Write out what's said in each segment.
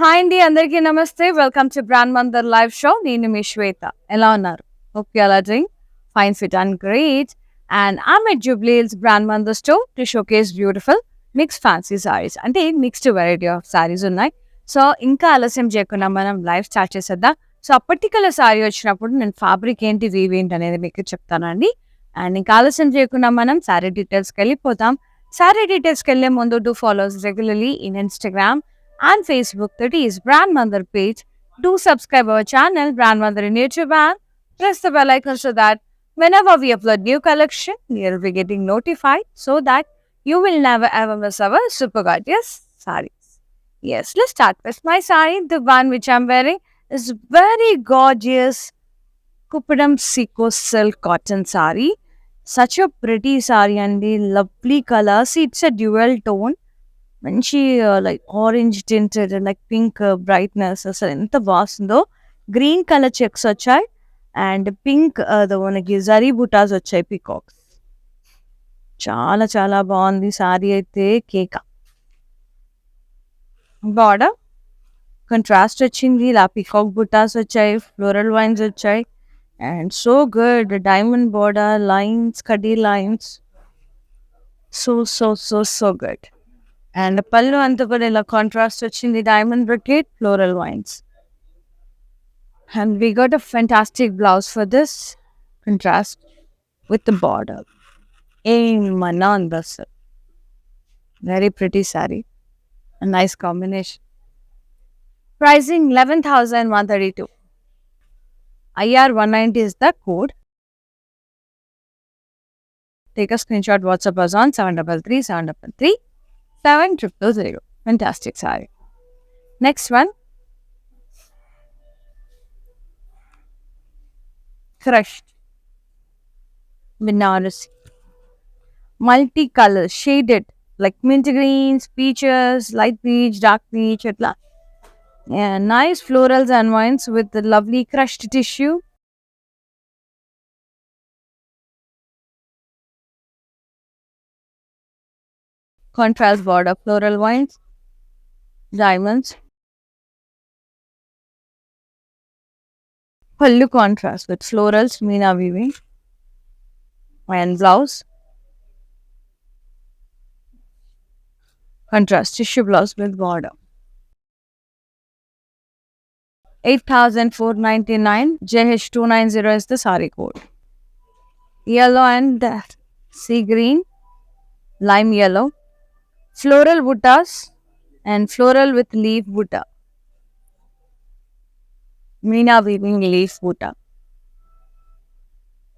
Hi అండి, అందరికీ నమస్తే. Welcome to Brand Mandir live show. నేను మీ శ్వేత. ఎలా ఉన్నారు? Hope you are doing fine, fit and great. And I'm at Jubilee Hills Brand Mandir store to showcase beautiful mixed fancy saris. అంటే మిక్స్డ్ వెరైటీ ఆఫ్ సారీస్ ఉన్నాయి. సో ఇంకా ఆలస్యం చేయకుండా మనం లైవ్ స్టార్ట్ చేసేద్దాం. సో ఆ పర్టికులర్ సారీ వచ్చినప్పుడు నేను ఫ్యాబ్రిక్ ఏంటి, వీవ్ ఏంటి అనేది మీకు చెప్తానండి. అండ్ ఇంకా ఆలస్యం చేయకుండా మనం సారీ డీటెయిల్స్కి వెళ్ళిపోతాం. సారీ డీటెయిల్స్కి వెళ్ళే ముందు do follows regularly in Instagram and Facebook, that is Brand Mother page. Do subscribe our channel, Brand Mother in YouTube, and press the bell icon so that whenever we upload new collection, you'll be getting notified so that you will never ever miss our super gorgeous sarees. Yes, let's start with my saree. The one which I'm wearing is very gorgeous Kupadam Siko silk cotton saree. Such a pretty saree and the lovely colors. It's a dual tone. మంచి like orange tinted like pink brightness అసలు ఎంత బాగుందో. Green colour checks వచ్చాయి and pink మనకి జరీ బుటాస్ వచ్చాయి, peacocks. చాలా చాలా బాగుంది సారీ అయితే. కేక బార్డర్ కంట్రాస్ట్ వచ్చింది, ఇలా పీకాక్ బుటాస్ వచ్చాయి, ఫ్లోరల్ వైన్స్ వచ్చాయి and so good diamond border lines, కడ్డీ lines. So so so so good. And pallu అంతా కూడా ఇలా కాంట్రాస్ట్ వచ్చింది, diamond brocade, floral vines. And we got a fantastic blouse for this contrast with the border. ఏమన్నా ఉంది అసలు. Very pretty sari and nice combination. Pricing 11,132. IR 190 is the code. Take a screenshot, WhatsApp us on 733 733 7000. Fantastic saree. Next one, crushed Benares, multicolor shaded like mint greens, peaches, light peach, dark peach, etla. Yeah, nice florals and wines with the lovely crushed tissue. Contrast border, floral wines, diamonds. Pallu contrast with florals, Meena weaving, and blouse. Contrast tissue blouse with border. 8,499. JH290 is the saree code. Yellow and sea green, lime yellow, floral buttas and floral with leaf butta. Meena weaving leaf butta.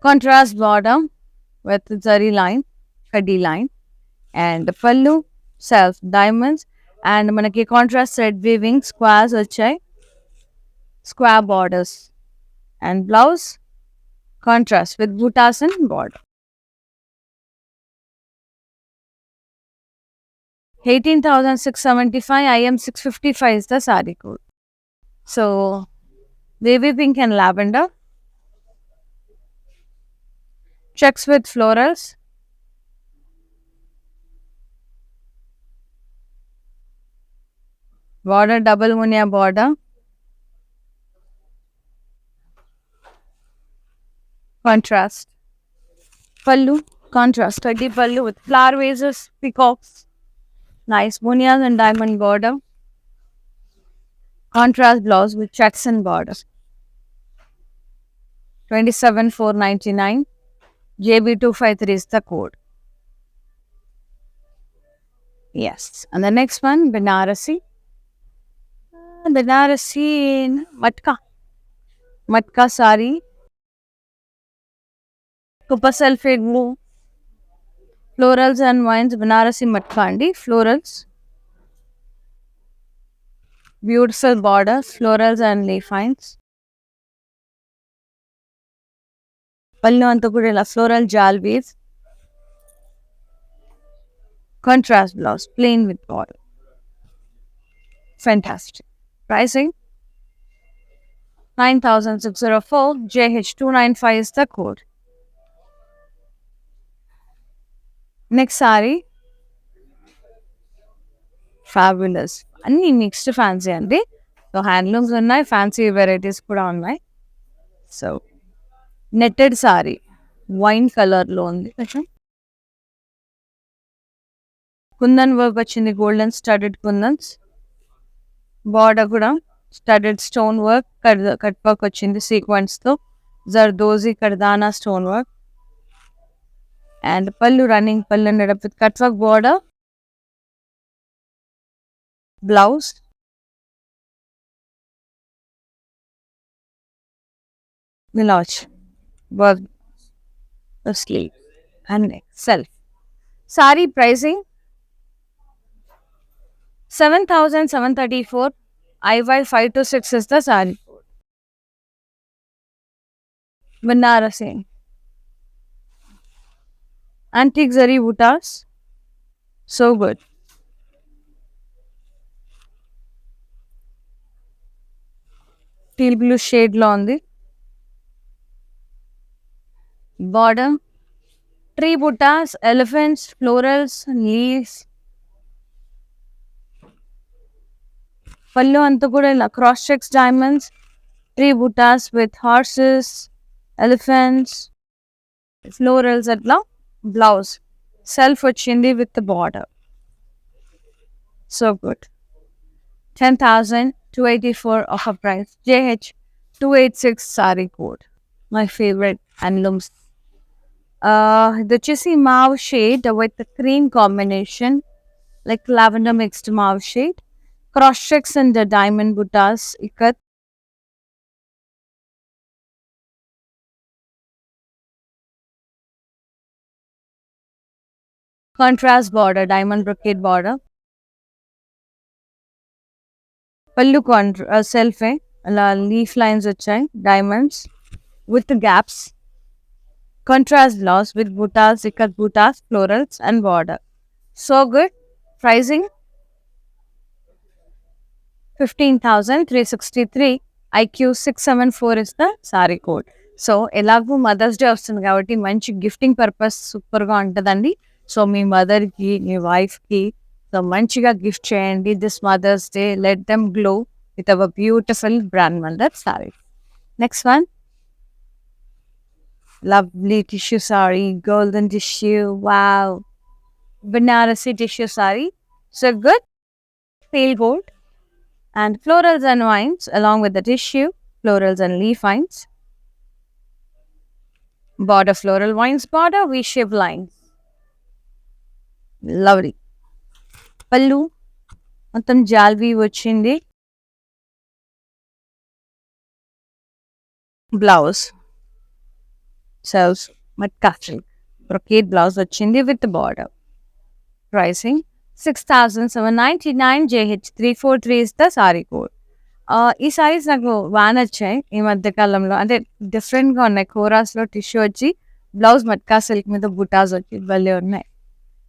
Contrast border with zari line, kaddi line, and pallu self diamonds and manaki contrast thread weaving squares vachai, square borders, and blouse contrast with buttas and border. 18,675. IM 655 is the saree code. So baby pink and lavender, checks with florals, border double munia border, contrast pallu, contrast tadi pallu with flower vases, peacocks, nice munias and diamond border, contrast blouse with checks and borders. 27,499. JB253 is the code. Yes. And the next one, Banarasi. Banarasi in Matka saree. Copper sulfate blue. Florals and wines, Banarasi Matka andi. Florals. Beautiful borders, florals and leaf vines. Pallu anta kuda ila floral jal weave. Contrast blouse, plain with border. Fantastic. Pricing 9,604. JH295 is the code. Next saree, fabulous. అన్ని mixed fancy అండి. So handlooms ఉన్నాయి, fancy varieties కూడా ఉన్నాయి. So netted sorry wine కలర్లో ఉంది, కొంచెం kundan work వచ్చింది, golden studded కుందన్స్. Border కూడా studded stone work, cut work వచ్చింది సీక్వెన్స్తో, జర్దోజీ కర్దానా స్టోన్ వర్క్. అండ్ పళ్ళు రన్నింగ్ పళ్ళు ఉండడం with cut work border. Blouse ఇలా వచ్చి work slew and self. Sorry pricing 7,734. IY 5 to 6 is the saree. Banarasi. Antique zari buttas. So good. Teal blue shade lo undi. Border. Tree buttas, elephants, florals, leaves. Pallu antu kuda ila cross checks diamonds. Tree buttas with horses, elephants, florals atla. Blouse. Self vachindi with the border. So good. 10,284 of a price. JH 286 saree code. My favorite handlooms. The chissy mauve shade with the cream combination, like lavender mixed mauve shade. Cross checks and the diamond buttas. Ikat. Contrast border, diamond brocade border. Pallu self leaf lines వచ్చాయి, diamonds with the gaps. Contrast blouse with buttas, ikat buttas, florals and border. So good. Pricing 15,363. IQ 674 is the saree code. So ఎలాగో mothers day వస్తుంది కాబట్టి మంచి gifting purpose సూపర్గా ఉంటుందండి. So మీ మదర్కి, మీ వైఫ్కి so మంచిగా గిఫ్ట్ చేయండి this Mother's Day. Let them glow with our beautiful Brand Mandir sari. Next one, lovely tissue saree, golden tissue, wow, Banarasi tissue saree, so good, pale gold, and florals and vines along with the tissue, florals and leaf vines, border floral vines, border V-shaped lines, lovely. Pallu మొత్తం జాల్వి వచ్చింది, blouse sells matka silk brocade blouse వచ్చింది with border. Pricing 6,799. JH 343 is the sari code. ఈ సారీస్ నాకు బాగా నచ్చాయి ఈ మధ్య కాలంలో, అంటే డిఫరెంట్గా ఉన్నాయి. కోరాస్లో టిష్యూ వచ్చి బ్లౌజ్ మట్కా సిల్క్ మీద బుటాస్ వచ్చి భలే ఉన్నాయి.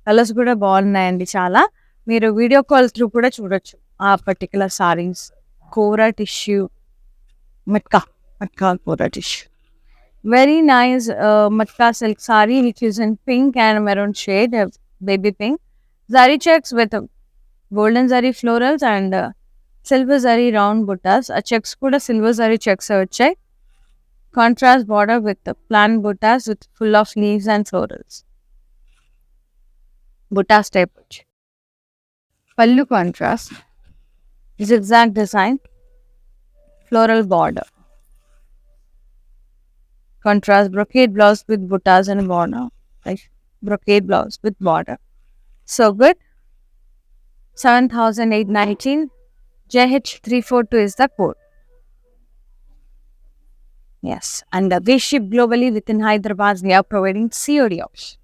కలర్స్ కూడా బాగున్నాయండి చాలా. మీరు వీడియో కాల్ త్రూ కూడా చూడొచ్చు ఆ particular saris. Kora tissue matka Kora tissue, very nice matka silk saree which is in pink and maroon shade, baby pink. Zari checks with golden zari florals and silver zari round buttas. A checks kuda silver zari checks vachai. Contrast border with the plain buttas with full of leaves and florals. Buttas type vachi. Pallu contrast, zigzag design, floral border. Contrast brocade blouse with buttas and border, like brocade blouse with border. So good. 7,819. JH 342 is the code. Yes, and we ship globally within Hyderabad. We are providing COD option.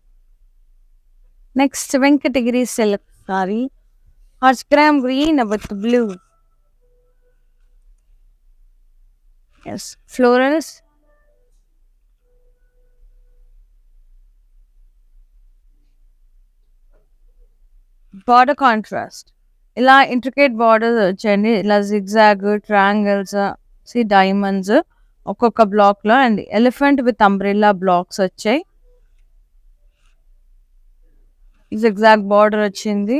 Next, Venkatagiri silk saree, horse gram green with blue. Yes, florals. Border contrast, ఇలా intricate borders వచ్చాయండి, ఇలా zigzag triangles, C diamonds ఒక్కొక్క బ్లాక్లో, and elephant with umbrella blocks వచ్చాయి. Zigzag border వచ్చింది,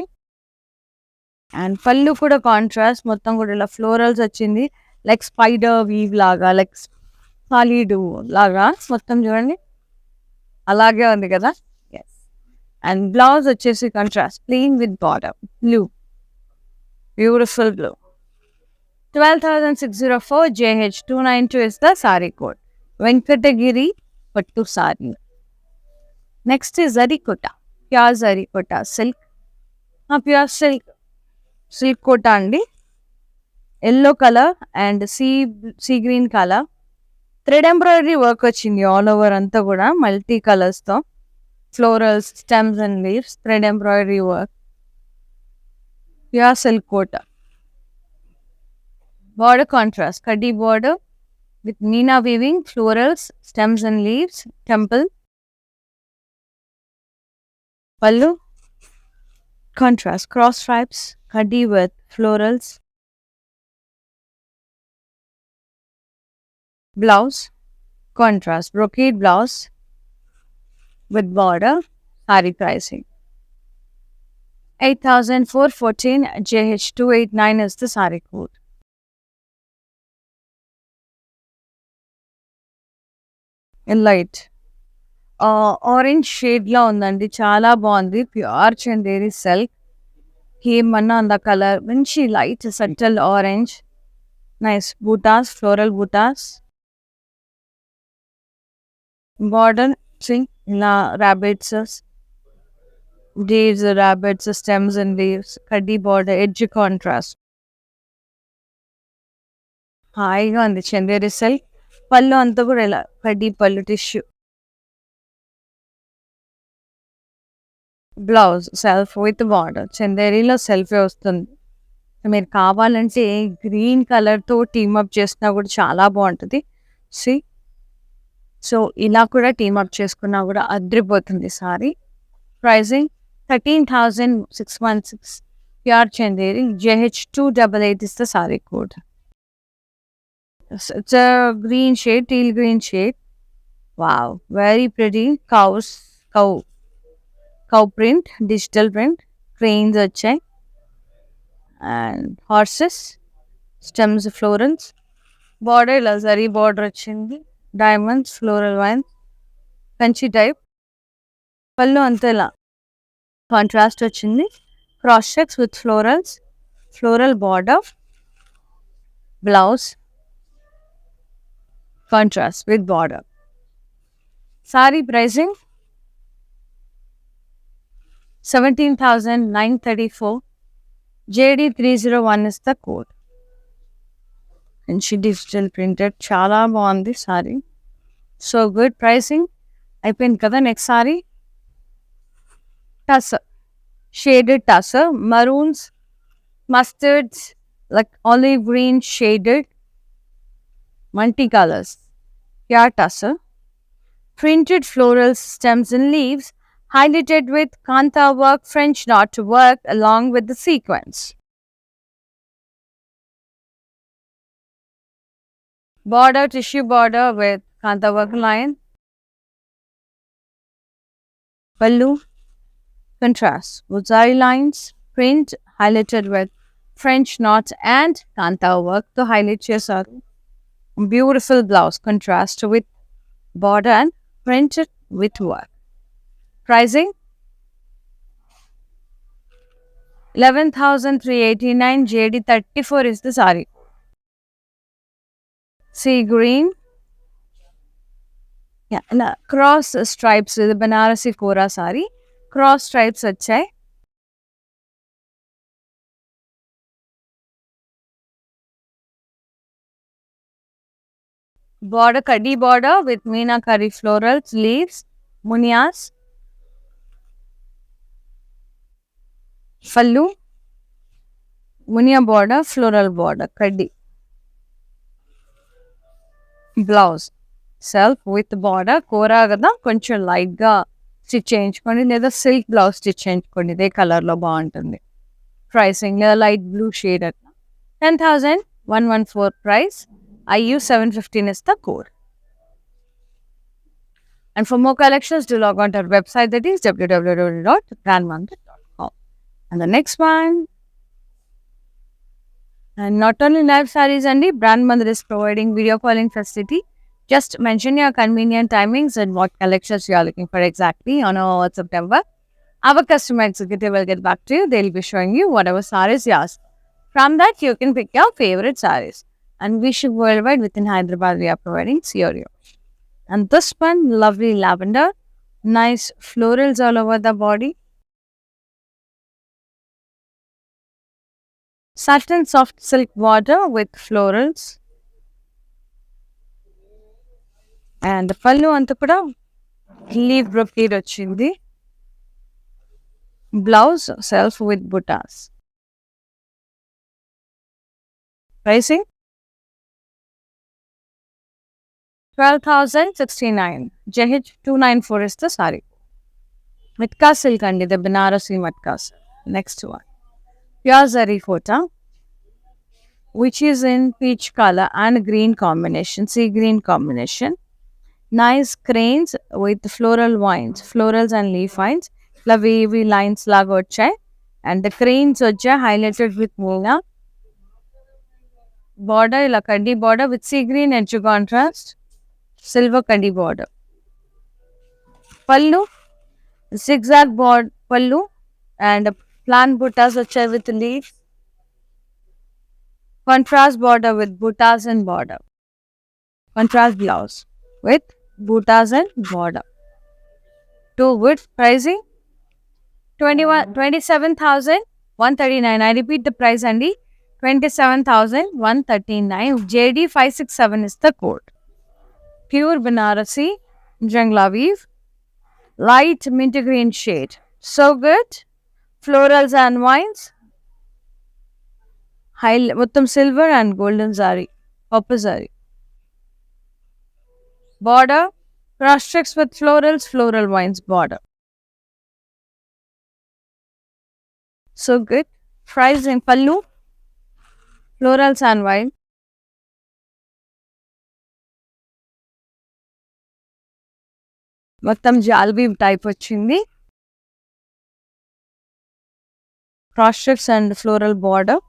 and పళ్ళు కూడా contrast, మొత్తం కూడా ఇలా ఫ్లోరల్స్ వచ్చింది, లైక్ స్పైడర్ వీవ్ లాగా, లైక్ సాలిడ్ లాగా మొత్తం చూడండి, అలాగే ఉంది కదా. ఎస్. అండ్ బ్లౌజ్ వచ్చేసి contrast plain with border blue, beautiful blue. 12,604 JH 292 is the saree code. Venkatagiri Pattu saree. Next is Zarikota. Pure Zarikota silk. Pure silk kota andi. Yellow color and sea green color. Thread embroidery work vachindi all over anta kuda multi colors tho. Florals, stems and leaves. Thread embroidery work. Pure silk kota. Border contrast, kaddi border with Meena weaving, florals, stems and leaves, temple. Pallu, contrast, cross stripes, kaddi with florals. Blouse, contrast, brocade blouse with border. Saree pricing 8,414 JH 289 is the saree code. Light orange షేడ్లో ఉందండి, చాలా బాగుంది. Pure Chanderi silk, ఏమన్నా అంద colour, మంచి light subtle orange, nice butas, floral butas, border ఇలా rabbits, leaves, rabbits, stems and leaves, కడ్డీ border, edge contrast, హాయిగా ఉంది చందేరి సిల్క్. పళ్ళు అంతా కూడా ఇలా కడ్డీ pallu tissue. Blouse self with border, చందేరిలో సెల్ఫే వస్తుంది. మీరు కావాలంటే గ్రీన్ కలర్తో టీమప్ చేసినా కూడా చాలా బాగుంటుంది. సో ఇలా కూడా టీమప్ చేసుకున్నా కూడా అద్రిపోతుంది sari. Pricing 13,616 pure Chanderi JH 288 is the saree code. It's a green shade, teal green shade. Wow, very pretty. Cow print, digital print, cranes వచ్చాయి, and horses, stems, florals, border ఇలా జరీ border వచ్చింది, diamonds, floral vines, Kanchi type. పళ్ళు అంతా ఇలా contrast వచ్చింది, cross checks with florals, floral border. Blouse contrast with border. Saree pricing 17,934 JD 301 is the code. And she digital printed, chala బాగుంది sari, so good. Pricing అయిపోయింది కదా. Next sari tussar, shaded tussar, maroons, mustards, like olive green shaded, multicolors, pure tussar, printed florals, stems and leaves, highlighted with kanta work, French knot work along with the sequence. Border, tissue border with kanta work line. Pallu, contrast, Uzari lines, print highlighted with French knots and kanta work to highlight your saree. Beautiful blouse, contrast with border and printed with work. Pricing 11,389 JD 34 is the saree. Sea green, yeah, cross stripes with Banarasi Kora saree, cross stripes వచ్చాయి. Border, kaddi border with meenakari florals, leaves, munias. Fallu, munia border, floral border, kaddi. Blouse self with border, kora కదా కొంచెం light గా stitch చేయించుకోండి, లేదా silk blouse stitch చేయించుకోండి, ఇదే colour లో బాగుంటుంది. ప్రైసింగ్ లైట్ బ్లూ షేడ్ అట్లా. 10,114 price. IU 715 is the code. And for more collections, do log on to our website, that is www.grandmother.com. And the next one, And not only live sarees and Brand Mandar is providing video calling facility. Just mention your convenient timings and what collections you are looking for exactly on our WhatsApp number. Our customer executive will get back to you. They'll be showing you whatever sarees you ask. From that, you can pick your favorite sarees. And we ship worldwide within Hyderabad. We are providing COO. And this one, lovely lavender, nice florals all over the body. Satin soft silk border with florals. And పళ్ళు అంతా కూడా leaf brocade వచ్చింది. Blouse self with బుటాస్. Pricing 12,069. JH294 is the saree. Matka silk andi, the Banarasi matka silk. Next one, pure zari khota, which is in peach color and green combination, sea green combination. Nice cranes with floral vines, florals and leaf vines. La wavy lines laga vachai, and the cranes vacha highlighted with Muna border, ila kaddi border with sea green edge contrast, silver kaddi border. Pallu zigzag board pallu and plant buttas vachai with leaf. Contrast border with buttas and border. Contrast blouse with buttas and border. Two good. Pricing 27,139. I repeat the price, Andy. 27,139. JD567 is the code. Pure Banarasi Jangla weave. Light mint green shade. So good. Florals and vines. Muttam silver and golden zari. Copper zari. Border. Cross checks with florals, floral vines border. So good. Pricing pallu. Florals and vine. మొత్తం జాల్బీ type వచ్చింది. Cross checks and floral border.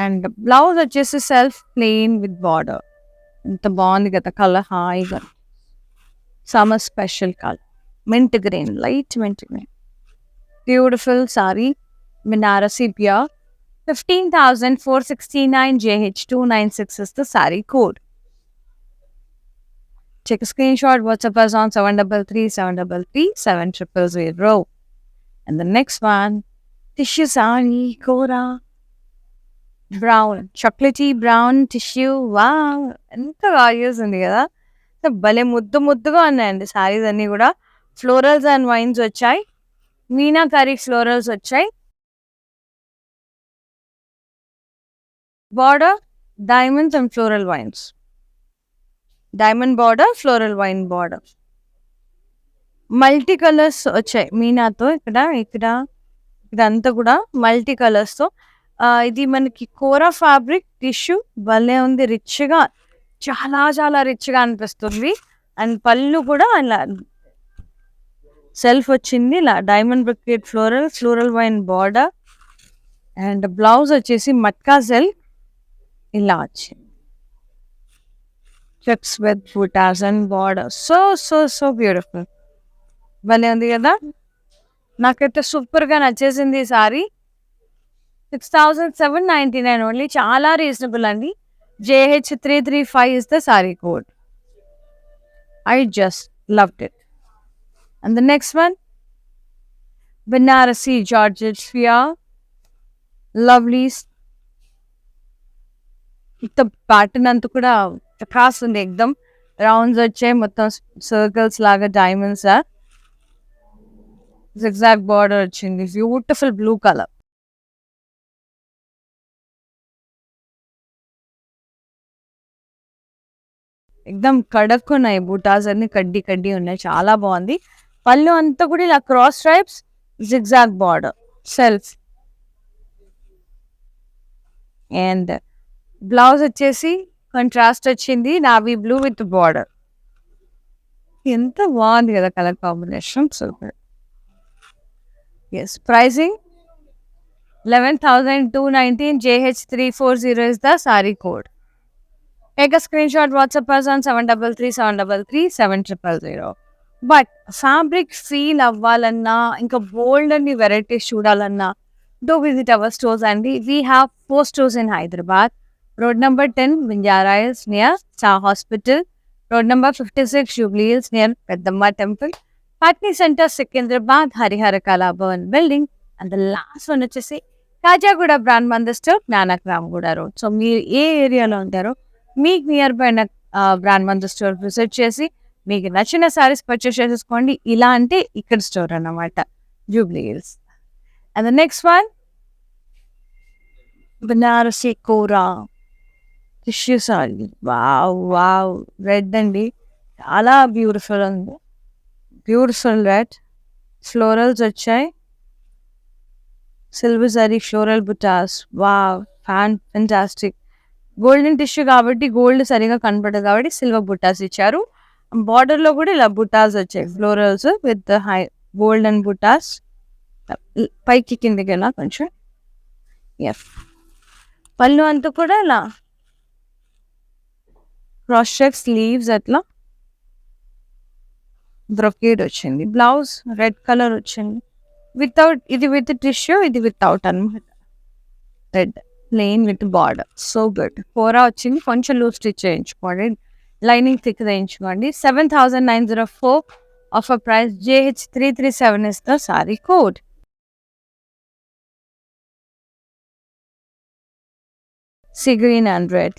And blouse వచ్చేసి self plain with border. ఎంత బాగుంది కదా colour, హాయిగా summer special colour. Mint green, light mint green. Beautiful sorry, Banarasi pure. 15,469. JH296 is the saree code. Take a screenshot, WhatsApp us on 733-733-7000. And the next one, tissue saree, Kora. Brown, chocolatey brown tissue. Wow, ఎంత బాగా ఉంది కదా. భలే ముద్దుగా ఉన్నాయండి సారీస్ అన్నీ కూడా. Florals and wines వచ్చాయి. మీనాకారి ఫ్లోరల్స్ వచ్చాయి. Border diamonds and floral wines. Diamond border, floral vine border. Multi colours వచ్చాయి మీనాతో. ఇక్కడ ఇదంతా కూడా మల్టీ కలర్స్తో. ఇది మనకి కోరా ఫ్యాబ్రిక్ టిష్యూ. భలే ఉంది, రిచ్గా, చాలా రిచ్గా అనిపిస్తుంది. అండ్ పళ్ళు కూడా ఇలా సెల్ఫ్ వచ్చింది. ఇలా diamond brocade floral vine border. And blouse వచ్చేసి మట్కా సెల్ఫ్ ఇలా వచ్చింది. చెక్స్ విత్ బుటాస్ అండ్ బార్డర్. So beautiful. భలే ఉంది కదా. నాకైతే సూపర్గా నచ్చేసింది ఈ సారీ. 6,799 ఓన్లీ. చాలా రీజనబుల్ అండి. JH335 is the saree code. I just loved it. And the next one, Banarasi Georgette Sphere. Lovely. The pattern అంతా కూడా ఖాస్ ఉంది. ఎక్దమ్ రౌండ్స్ వచ్చాయి, మొత్తం సర్కిల్స్ లాగా డైమండ్స్. జిగ్జాగ్ బార్డర్ వచ్చింది. Beautiful blue colour. ఎక్దమ్ కడక్ ఉన్నాయి. బూటాస్ అన్ని కడ్డీ ఉన్నాయి. చాలా బాగుంది. పళ్ళు అంతా కూడా ఇలా cross stripes, zigzag border, self. And blouse వచ్చేసి కాంట్రాస్ట్ వచ్చింది, నావీ బ్లూ విత్ బార్డర్. ఎంత బాగుంది కదా colour combination. Super. Yes. Pricing 11,219 JH340 is the saree code. Take a screenshot, WhatsApp us on 733-733-7000. But fabric feel అవ్వాలన్నా ఇంకా బోల్డ్ అన్ని varieties చూడాలన్నా do visit our stores అండి. We have 4 stores in Hyderabad. Road number 10 Vindhyara Hills near Star Hospital. Road number 56 Jubilee Hills near Peddamma Temple. Patni Center Secunderabad Harihara Kalaban building. And the last one వచ్చేసి Khajaguda Brand Mandir store జ్ఞానగ్రామగూడ road. So మీరు ఏ ఏరియాలో ఉంటారో మీకు nearby Brand Mandir store visit చేసి మీకు నచ్చిన సారీస్ పర్చేస్ చేసేసుకోండి. ఇలా అంటే ఇక్కడ స్టోర్ అన్నమాట, Jubilee Hills. And the next one Banarasi kora tissue sari. Wow wow, red అండి, చాలా బ్యూటిఫుల్ ఉంది. బ్యూటిఫుల్ రెడ్ ఫ్లోరల్స్ వచ్చాయి, silver zari floral butas. Wow, fantastic. Golden tissue కాబట్టి గోల్డ్ సరిగా కనపడదు కాబట్టి సిల్వర్ బుటాస్ ఇచ్చారు. బార్డర్ లో కూడా ఇలా బుటాస్ వచ్చాయి, florals with high golden butas. పైకి కిందికి ఇలా కొంచెం. ఎస్, పళ్ళు అంతా కూడా ఇలా క్రాస్ చెక్ స్లీవ్స్ అట్లా బ్రొకేడ్ వచ్చింది. బ్లౌజ్ రెడ్ కలర్ వచ్చింది వితౌట్, ఇది విత్ టిష్యూ, ఇది వితౌట్ అనమాట. Red plain with border, so good. Kora వచ్చింది, కొంచెం లూజ్ స్టిచ్ చేయించుకోండి, లైనింగ్ థిక్ చేయించుకోండి. 7,904 offer price. JH337 is the saree code. Sea green and red.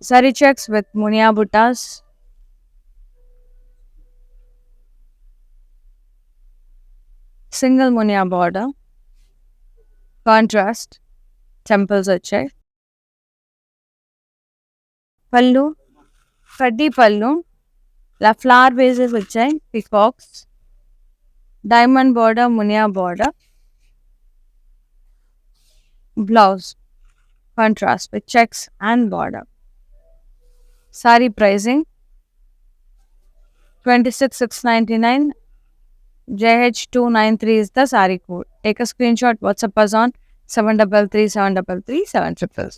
Saree checks with munia buttas. Single munia border. Contrast. Temples వచ్చాయి. పళ్ళు కడ్డీ పళ్ళు, ఇలా flower vases వచ్చాయి, పికాక్స్, డైమండ్ బార్డర్, మునియా border. Blouse contrast with checks and border. Sari pricing 26,699. JH293 is the saree code. Take a screenshot, WhatsApp us on 733-733-700.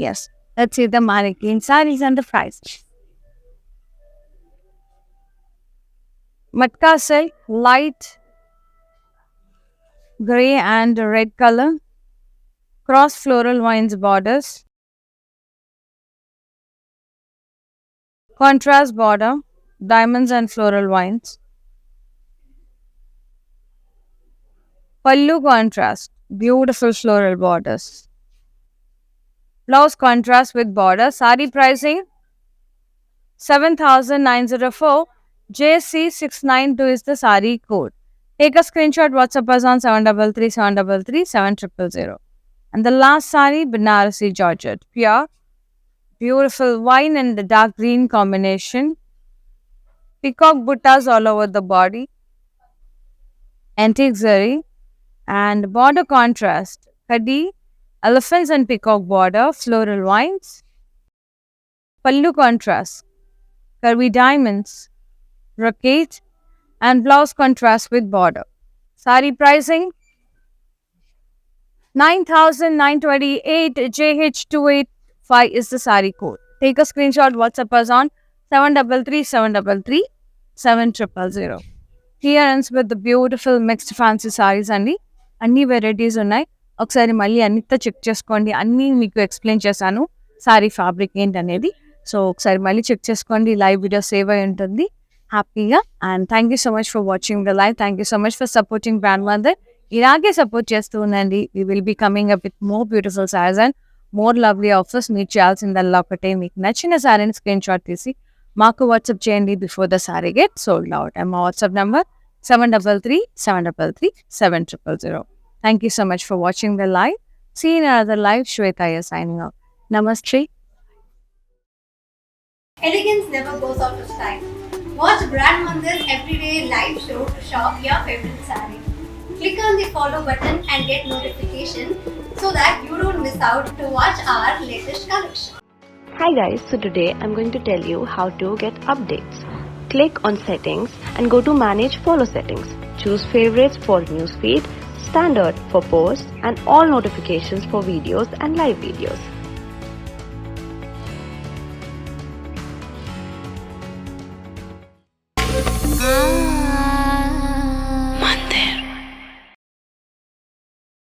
Yes, let's see the mannequin sarees and the prices. Matka silk, light grey and red color, cross floral vines borders, contrast border, diamonds and floral vines. Pallu contrast, beautiful floral borders. Blouse contrast with border. Saree pricing 7,904. JC692 is the saree code. Take a screenshot, WhatsApp us on 733-733-700. And the last saree, Banarasi Georgette, pure, beautiful wine and the dark green combination. Peacock buttas all over the body, antique zari, and border contrast, kadi, elephants and peacock border, floral vines. Pallu contrast, curvy diamonds, brocade, and blouse contrast with border. Saree pricing 9,928. JH285 is the saree code. Take a screenshot, WhatsApp us on 733-733-700. Clearance with the beautiful mixed fancy sarees అండి. అన్ని varieties ఉన్నాయి. ఒకసారి మళ్ళీ అన్నితో check చేసుకోండి. అన్నీ మీకు explain చేశాను sorry fabric ఏంటనేది. సో ఒకసారి మళ్ళీ చెక్ చేసుకోండి. లైవ్ వీడియో సేవ్ అయి ఉంటుంది హ్యాపీగా. And thank you so much for watching the live. Thank you so much for supporting Brand Mandir. ఇలాగే సపోర్ట్ చేస్తూ ఉండండి. We will be coming up with more beautiful saris and more lovely offers. మీరు చేయాల్సిందల్లా ఒకటే, మీకు నచ్చిన సారీని స్క్రీన్ షాట్ తీసి మాకు వాట్సాప్ చేయండి before the sorry get sold out. And మా WhatsApp number 733-733-700. Thank you so much for watching the live. See you in another live. Shweta is signing out. Namaste. Elegance never goes out of style. Watch Brand Mandir's everyday live show to shop your favorite saree. Click on the follow button and get notification so that you don't miss out to watch our latest collection. Hi guys, so today I'm going to tell you how to get updates. Click on settings and go to manage follow settings. choose favorites for newsfeed, standard for posts, and all notifications for videos and live videos.